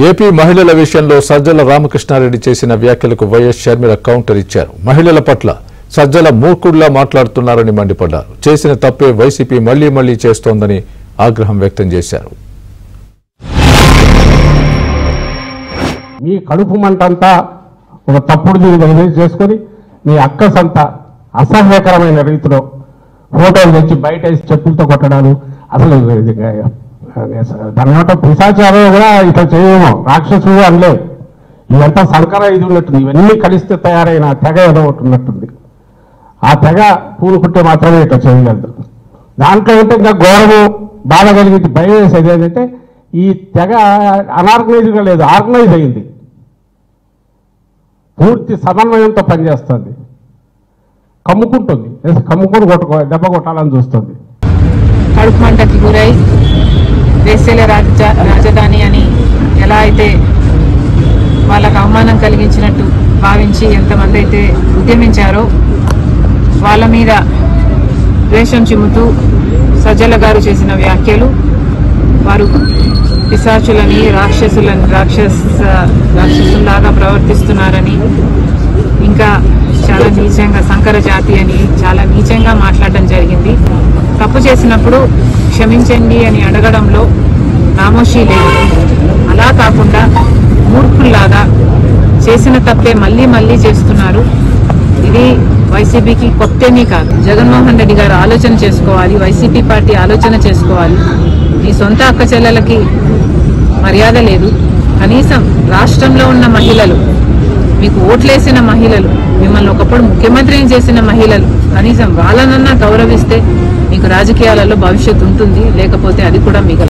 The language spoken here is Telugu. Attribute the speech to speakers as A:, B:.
A: ఏపీ మహిళల విషయంలో సజ్జల రామకృష్ణారెడ్డి చేసిన వ్యాఖ్యలకు వైఎస్ షర్మిల కౌంటర్ ఇచ్చారు. మహిళల పట్ల సజ్జల మూర్ఖుడిలా మాట్లాడుతున్నారని మండిపడ్డారు. చేసిన తప్పే వైసీపీ మళ్లీ చేస్తోందని ఆగ్రహం వ్యక్తం చేశారు.
B: మీ కడుపు మంటంతా ఒక తప్పుడు దీన్ని చేసుకొని మీ అక్కసంతా అసహ్యకరమైన రీతిలో ఫోటోలు తెచ్చి బయట చెప్పులతో కొట్టడాలు, అసలు దాని ఏమంటే పిశాచారం కూడా ఇట్లా చేయమో, రాక్షసుడు అనలే, ఇదంతా సంకర ఇది ఉన్నట్టుంది. ఇవన్నీ కలిస్తే తయారైన తెగ ఏదో ఒకటి ఉన్నట్టుంది. ఆ తెగ పూనుకుంటే మాత్రమే ఇట్లా చేయగలదు. దాంట్లో ఉంటే ఇంకా ఘోరము బాధ కలిగింది. భయం వేసేది ఏంటంటే ఈ తెగ అనార్గనైజ్గా లేదు, ఆర్గనైజ్ అయింది, పూర్తి సమన్వయంతో పనిచేస్తుంది, కమ్ముకుంటుంది, కమ్ముకొని దెబ్బ కొట్టాలని చూస్తుంది.
C: కడుపు మంటకి గురై దేశీయ రాజధాని అని ఎలా అయితే వాళ్ళకు అవమానం కలిగించినట్టు భావించి ఎంతమంది అయితే ఉద్యమించారో వాళ్ళ మీద ద్వేషం చిమ్ముతూ సజ్జల గారు చేసిన వ్యాఖ్యలు వారు పిశాచులని రాక్షసుల్లాగా ప్రవర్తిస్తున్నారని, ఇంకా చాలా నీచంగా సంకర జాతి అని చాలా నీచంగా మాట్లాడడం జరిగింది. తప్పు చేసినప్పుడు క్షమించండి అని అడగడంలో నామోషి లేదు. అలా కాకుండా మూర్ఖుల్లాగా చేసిన తప్పే మళ్ళీ చేస్తున్నారు. ఇది వైసీపీకి కొత్తేమీ కాదు. జగన్మోహన్ రెడ్డి గారు ఆలోచన చేసుకోవాలి, వైసీపీ పార్టీ ఆలోచన చేసుకోవాలి. మీ సొంత అక్క చెల్లెలకి మర్యాద లేదు. కనీసం రాష్ట్రంలో ఉన్న మహిళలు, మీకు ఓట్లేసిన మహిళలు, మిమ్మల్ని ఒకప్పుడు ముఖ్యమంత్రిని చేసిన మహిళలు, కనీసం వాళ్ళనన్నా గౌరవిస్తే మీకు రాజకీయాలలో భవిష్యత్తు ఉంటుంది, లేకపోతే అది కూడా మిగలదు.